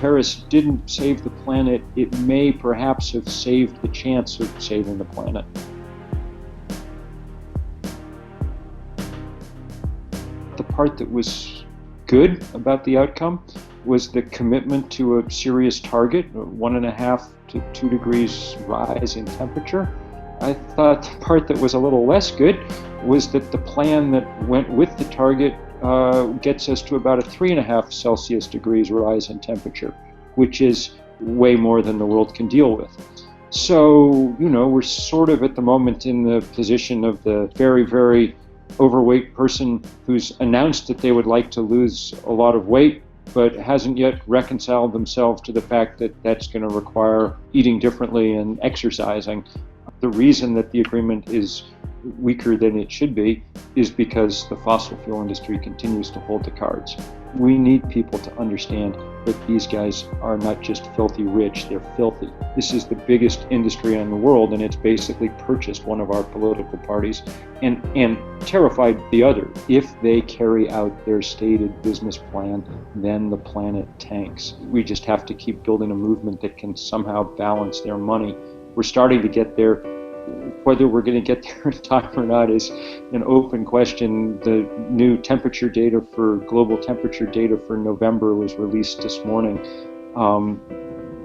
Paris didn't save the planet, it may perhaps have saved the chance of saving the planet. The part that was good about the outcome was the commitment to a serious target, 1.5 to 2 degrees rise in temperature. I thought the part that was a little less good was that the plan that went with the target gets us to about a 3.5 Celsius degrees rise in temperature, which is way more than the world can deal with. So, we're sort of at the moment in the position of the very, very overweight person who's announced that they would like to lose a lot of weight, but hasn't yet reconciled themselves to the fact that that's going to require eating differently and exercising. The reason that the agreement is weaker than it should be is because the fossil fuel industry continues to hold the cards. We need people to understand that these guys are not just filthy rich, they're filthy. This is the biggest industry in the world, and it's basically purchased one of our political parties and terrified the other. If they carry out their stated business plan, then the planet tanks. We just have to keep building a movement that can somehow balance their money. We're starting to get there. Whether we're going to get there in time or not is an open question. The new temperature data global temperature data for November was released this morning.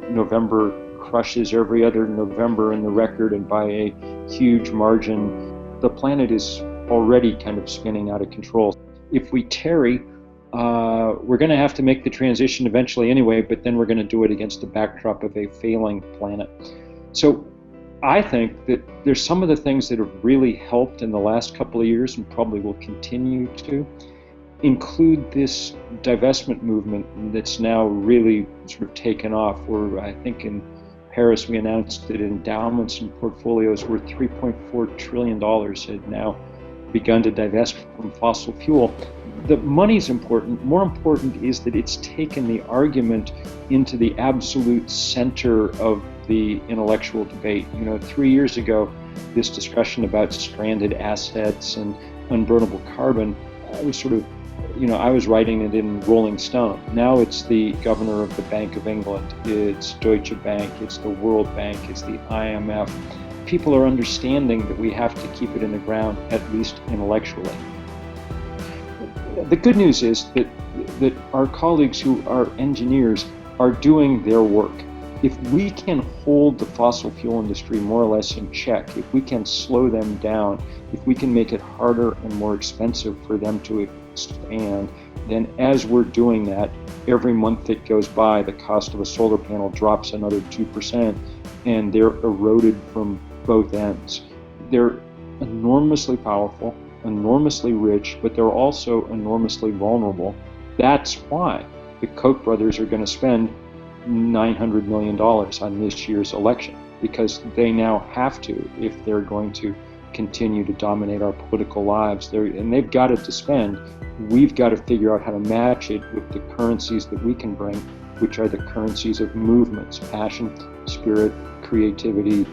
November crushes every other November in the record, and by a huge margin. The planet is already kind of spinning out of control. If we tarry, we're going to have to make the transition eventually anyway, but then we're going to do it against the backdrop of a failing planet. So I think that there's some of the things that have really helped in the last couple of years and probably will continue to include this divestment movement that's now really sort of taken off. Where I think in Paris we announced that endowments and portfolios worth $3.4 trillion had now begun to divest from fossil fuel. The money's important. More important is that it's taken the argument into the absolute center of the intellectual debate. 3 years ago, this discussion about stranded assets and unburnable carbon, I was writing it in Rolling Stone. Now it's the governor of the Bank of England, it's Deutsche Bank, it's the World Bank, it's the IMF. People are understanding that we have to keep it in the ground, at least intellectually. The good news is that our colleagues who are engineers are doing their work. If we can hold the fossil fuel industry more or less in check, if we can slow them down, if we can make it harder and more expensive for them to expand, then as we're doing that, every month that goes by, the cost of a solar panel drops another 2%, and they're eroded from both ends. They're enormously powerful, enormously rich, but they're also enormously vulnerable. That's why the Koch brothers are going to spend $900 million on this year's election, because they now have to if they're going to continue to dominate our political lives. And they've got it to spend. We've got to figure out how to match it with the currencies that we can bring, which are the currencies of movements, passion, spirit, creativity.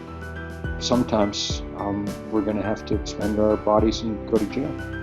Sometimes we're going to have to spend our bodies and go to jail.